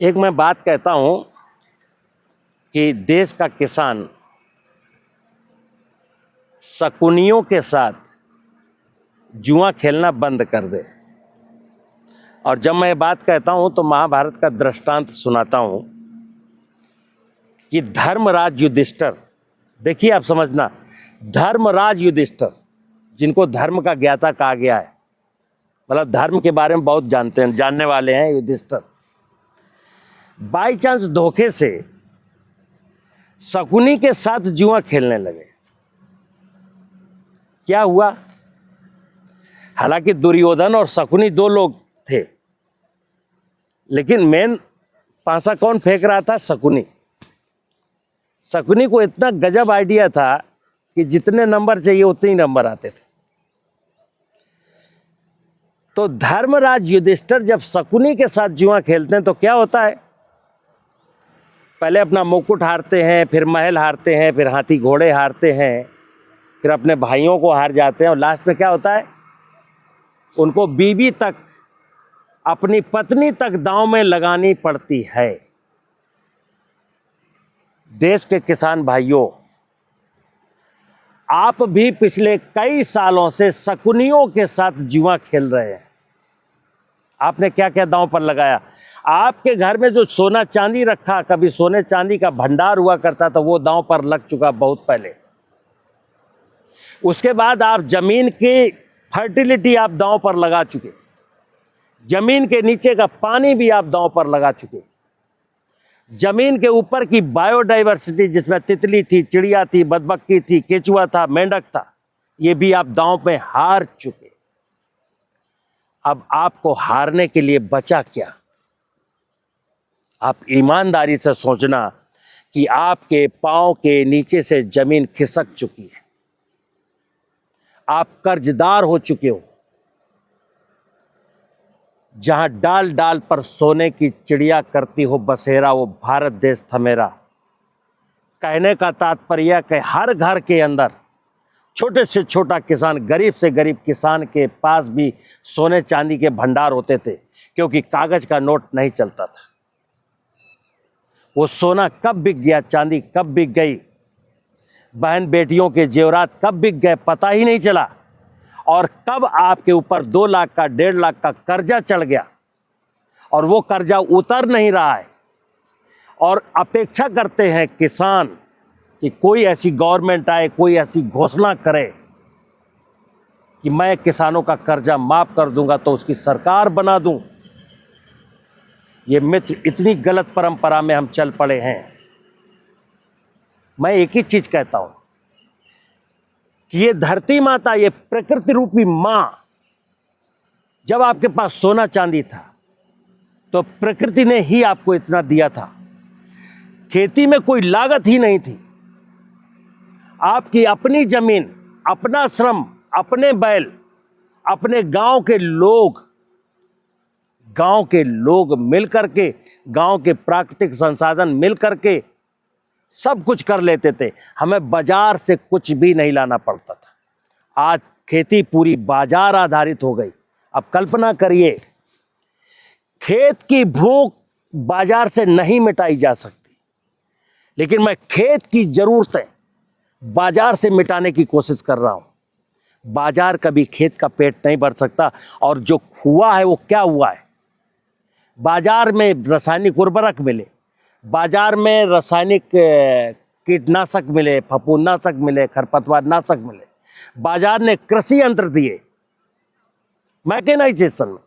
एक मैं बात कहता हूं कि देश का किसान शकुनियों के साथ जुआ खेलना बंद कर दे। और जब मैं ये बात कहता हूं तो महाभारत का दृष्टांत सुनाता हूं कि धर्मराज युधिष्ठिर, देखिए आप समझना, धर्मराज युधिष्ठिर जिनको धर्म का ज्ञाता कहा गया है, मतलब धर्म के बारे में बहुत जानते हैं, जानने वाले हैं युधिष्ठिर, बाई चांस धोखे से शकुनी के साथ जुआ खेलने लगे। क्या हुआ? हालांकि दुर्योधन और शकुनी दो लोग थे, लेकिन मेन पांसा कौन फेंक रहा था? शकुनी। शकुनी को इतना गजब आइडिया था कि जितने नंबर चाहिए उतने ही नंबर आते थे। तो धर्मराज युधिष्ठिर जब शकुनी के साथ जुआ खेलते हैं तो क्या होता है? पहले अपना मुकुट हारते हैं, फिर महल हारते हैं, फिर हाथी घोड़े हारते हैं, फिर अपने भाइयों को हार जाते हैं, और लास्ट में क्या होता है? उनको बीवी तक, अपनी पत्नी तक दांव में लगानी पड़ती है। देश के किसान भाइयों, आप भी पिछले कई सालों से शकुनियों के साथ जुआ खेल रहे हैं। आपने क्या क्या दांव पर लगाया? आपके घर में जो सोना चांदी रखा, कभी सोने चांदी का भंडार हुआ करता था, वो दांव पर लग चुका बहुत पहले। उसके बाद आप जमीन की फर्टिलिटी आप दांव पर लगा चुके, जमीन के नीचे का पानी भी आप दांव पर लगा चुके, जमीन के ऊपर की बायोडाइवर्सिटी जिसमें तितली थी, चिड़िया थी, बदबक्की थी, केचुआ था, मेंढक था, ये भी आप दांव में हार चुके। अब आपको हारने के लिए बचा क्या? आप ईमानदारी से सोचना कि आपके पांव के नीचे से जमीन खिसक चुकी है, आप कर्जदार हो चुके हो। जहां डाल डाल पर सोने की चिड़िया करती हो बसेरा, वो भारत देश था मेरा। कहने का तात्पर्य कि हर घर के अंदर छोटे से छोटा किसान, गरीब से गरीब किसान के पास भी सोने चांदी के भंडार होते थे, क्योंकि कागज का नोट नहीं चलता था। वो सोना कब बिक गया, चांदी कब बिक गई, बहन बेटियों के जेवरात कब बिक गए, पता ही नहीं चला। और कब आपके ऊपर 2 लाख का, 1.5 लाख का कर्जा चढ़ गया, और वो कर्जा उतर नहीं रहा है। और अपेक्षा करते हैं किसान कि कोई ऐसी गवर्नमेंट आए, कोई ऐसी घोषणा करे कि मैं किसानों का कर्जा माफ कर दूंगा, तो उसकी सरकार बना दूं। ये मित्र, इतनी गलत परंपरा में हम चल पड़े हैं। मैं एक ही चीज कहता हूं कि ये धरती माता, ये प्रकृति रूपी मां, जब आपके पास सोना चांदी था तो प्रकृति ने ही आपको इतना दिया था। खेती में कोई लागत ही नहीं थी। आपकी अपनी जमीन, अपना श्रम, अपने बैल, अपने गांव के लोग मिलकर के, गांव के प्राकृतिक संसाधन मिलकर के सब कुछ कर लेते थे। हमें बाजार से कुछ भी नहीं लाना पड़ता था। आज खेती पूरी बाजार आधारित हो गई। अब कल्पना करिए, खेत की भूख बाजार से नहीं मिटाई जा सकती, लेकिन मैं खेत की जरूरतें बाजार से मिटाने की कोशिश कर रहा हूं। बाजार कभी खेत का पेट नहीं भर सकता। और जो हुआ है वो क्या हुआ है? बाजार में रासायनिक उर्वरक मिले, बाजार में रासायनिक कीटनाशक मिले, फफूंदनाशक मिले, खरपतवारनाशक मिले, बाजार ने कृषि यंत्र दिए, मैकेनाइजेशन में।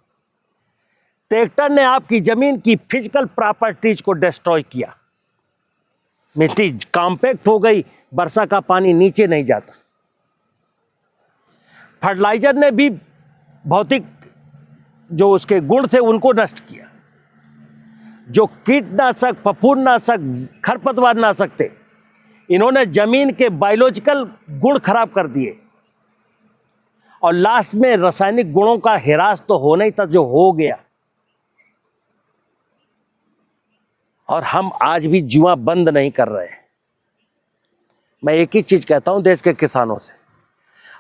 ट्रैक्टर ने आपकी जमीन की फिजिकल प्रॉपर्टीज को डिस्ट्रॉय किया। मिट्टी कॉम्पैक्ट हो गई, वर्षा का पानी नीचे नहीं जाता। फर्टिलाइजर ने भी भौतिक जो उसके गुण थे उनको नष्ट किया। जो कीटनाशक, फफूंदनाशक, खरपतवारनाशक थे, इन्होंने जमीन के बायोलॉजिकल गुण खराब कर दिए। और लास्ट में रासायनिक गुणों का हिरास तो होना ही था, जो हो गया। और हम आज भी जुआ बंद नहीं कर रहे हैं। मैं एक ही चीज कहता हूं देश के किसानों से,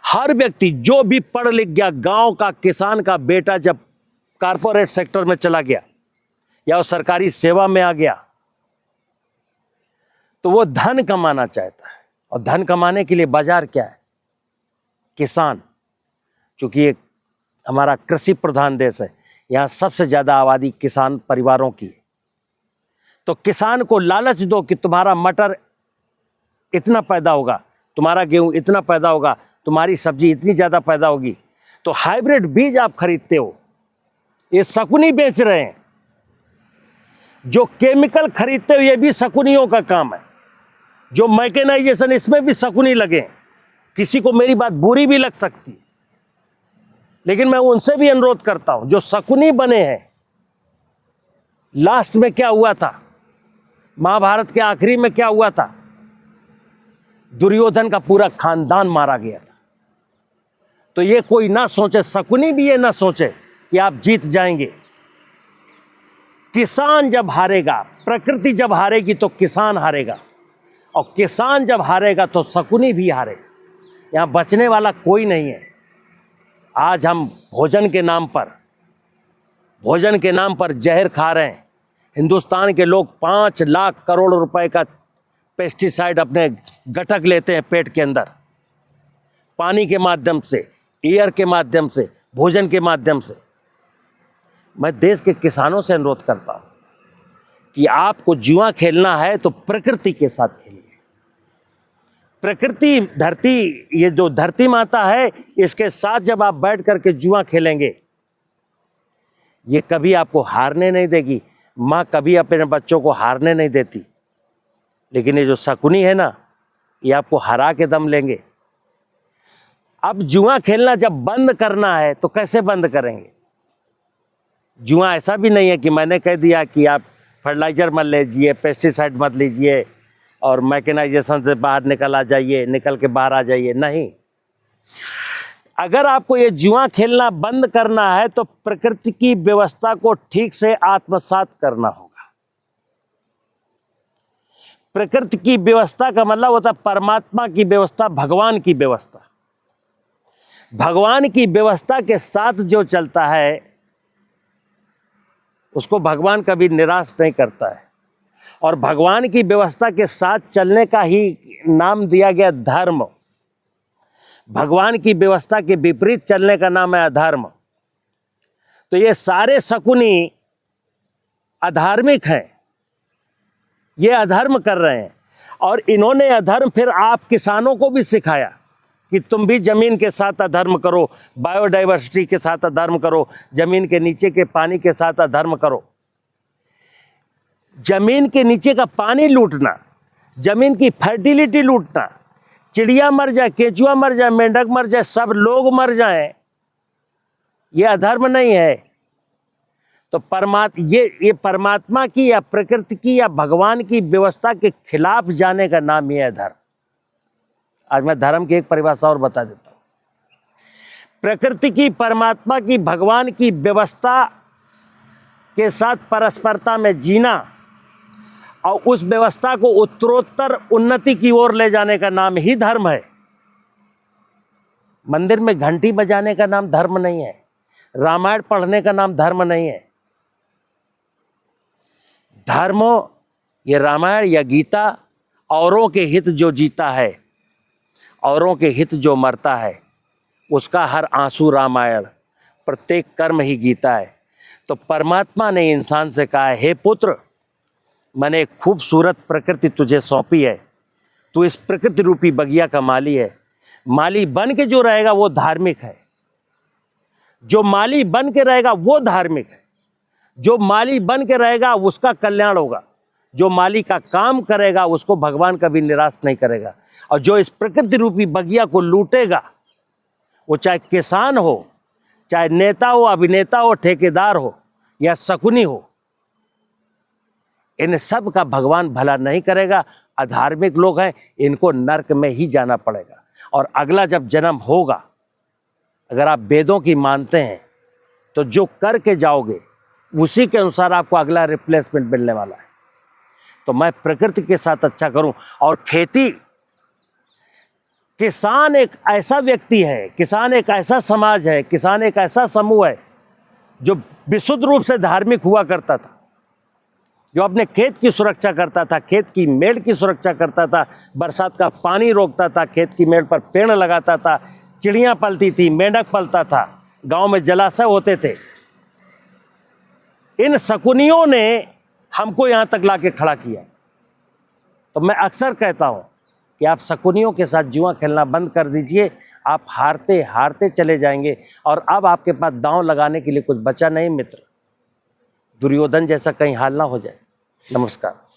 हर व्यक्ति जो भी पढ़ लिख गया, गांव का किसान का बेटा जब कारपोरेट सेक्टर में चला गया या वो सरकारी सेवा में आ गया, तो वो धन कमाना चाहता है। और धन कमाने के लिए बाजार क्या है? किसान। चूंकि एक हमारा कृषि प्रधान देश है, यहाँ सबसे ज़्यादा आबादी किसान परिवारों की है। तो किसान को लालच दो कि तुम्हारा मटर इतना पैदा होगा, तुम्हारा गेहूं इतना पैदा होगा, तुम्हारी सब्जी इतनी ज़्यादा पैदा होगी। तो हाइब्रिड बीज आप खरीदते हो, ये शकुनी बेच रहे हैं। जो केमिकल खरीदते हो ये भी शकुनियों का काम है। जो मैकेनाइजेशन, इसमें भी शकुनी लगे। किसी को मेरी बात बुरी भी लग सकती है, लेकिन मैं उनसे भी अनुरोध करता हूं जो शकुनी बने हैं। लास्ट में क्या हुआ था? महाभारत के आखिरी में क्या हुआ था? दुर्योधन का पूरा खानदान मारा गया था। तो ये कोई ना सोचे, शकुनी भी ये ना सोचे कि आप जीत जाएंगे। किसान जब हारेगा, प्रकृति जब हारेगी तो किसान हारेगा, और किसान जब हारेगा तो शकुनी भी हारेगा। यहां बचने वाला कोई नहीं है। आज हम भोजन के नाम पर जहर खा रहे हैं। हिंदुस्तान के लोग 5 लाख करोड़ रुपए का पेस्टिसाइड अपने गटक लेते हैं पेट के अंदर, पानी के माध्यम से, एयर के माध्यम से, भोजन के माध्यम से। मैं देश के किसानों से अनुरोध करता हूं कि आपको जुआ खेलना है तो प्रकृति के साथ खेलिए। प्रकृति, धरती, ये जो धरती माता है, इसके साथ जब आप बैठ करके जुआ खेलेंगे, ये कभी आपको हारने नहीं देगी। माँ कभी अपने बच्चों को हारने नहीं देती, लेकिन ये जो शकुनी है ना, ये आपको हरा के दम लेंगे। अब जुआ खेलना जब बंद करना है तो कैसे बंद करेंगे? जुआ ऐसा भी नहीं है कि मैंने कह दिया कि आप फर्टिलाइजर मत लीजिए, पेस्टिसाइड मत लीजिए और मैकेनाइजेशन से बाहर निकल के बाहर आ जाइए। नहीं, अगर आपको ये जुआ खेलना बंद करना है तो प्रकृति की व्यवस्था को ठीक से आत्मसात करना होगा। प्रकृति की व्यवस्था का मतलब होता है परमात्मा की व्यवस्था, भगवान की व्यवस्था। भगवान की व्यवस्था के साथ जो चलता है उसको भगवान कभी निराश नहीं करता है। और भगवान की व्यवस्था के साथ चलने का ही नाम दिया गया धर्म। भगवान की व्यवस्था के विपरीत चलने का नाम है अधर्म। तो ये सारे शकुनी अधार्मिक हैं, ये अधर्म कर रहे हैं। और इन्होंने अधर्म फिर आप किसानों को भी सिखाया कि तुम भी जमीन के साथ अधर्म करो, बायोडाइवर्सिटी के साथ अधर्म करो, जमीन के नीचे के पानी के साथ अधर्म करो। जमीन के नीचे का पानी लूटना, जमीन की फर्टिलिटी लूटना, चिड़िया मर जाए, केंचुआ मर जाए, मेंढक मर जाए, सब लोग मर जाएं, ये अधर्म नहीं है। तो ये परमात्मा की या प्रकृति की या भगवान की व्यवस्था के खिलाफ जाने का नाम ही है धर्म। आज मैं धर्म की एक परिभाषा और बता देता हूं। प्रकृति की, परमात्मा की, भगवान की व्यवस्था के साथ परस्परता में जीना और उस व्यवस्था को उत्तरोत्तर उन्नति की ओर ले जाने का नाम ही धर्म है। मंदिर में घंटी बजाने का नाम धर्म नहीं है, रामायण पढ़ने का नाम धर्म नहीं है। धर्म, ये रामायण या गीता, औरों के हित जो जीता है, औरों के हित जो मरता है, उसका हर आंसू रामायण, प्रत्येक कर्म ही गीता है। तो परमात्मा ने इंसान से कहा है, हे पुत्र, मैंने एक खूबसूरत प्रकृति तुझे सौंपी है, तू इस प्रकृति रूपी बगिया का माली है। माली बन के जो रहेगा वो धार्मिक है। जो माली बन के रहेगा वो धार्मिक है। जो माली बन के रहेगा उसका कल्याण होगा। जो माली का काम करेगा उसको भगवान कभी निराश नहीं करेगा। और जो इस प्रकृति रूपी बगिया को लूटेगा, वो चाहे किसान हो, चाहे नेता हो, अभिनेता हो, ठेकेदार हो या शकुनी हो, इन सब का भगवान भला नहीं करेगा। अधार्मिक लोग हैं, इनको नरक में ही जाना पड़ेगा। और अगला जब जन्म होगा, अगर आप वेदों की मानते हैं, तो जो करके जाओगे उसी के अनुसार आपको अगला रिप्लेसमेंट मिलने वाला है। तो मैं प्रकृति के साथ अच्छा करूं। और खेती, किसान एक ऐसा व्यक्ति है, किसान एक ऐसा समाज है, किसान एक ऐसा समूह है जो विशुद्ध रूप से धार्मिक हुआ करता था। जो अपने खेत की सुरक्षा करता था, खेत की मेड़ की सुरक्षा करता था, बरसात का पानी रोकता था, खेत की मेड़ पर पेड़ लगाता था, चिड़ियाँ पलती थी, मेंढक पलता था, गांव में जलाशय होते थे। इन शकुनियों ने हमको यहाँ तक लाके खड़ा किया। तो मैं अक्सर कहता हूँ कि आप शकुनियों के साथ जुआ खेलना बंद कर दीजिए, आप हारते हारते चले जाएंगे और अब आपके पास दांव लगाने के लिए कुछ बचा नहीं मित्र। दुर्योधन जैसा कहीं हाल ना हो जाए। नमस्कार।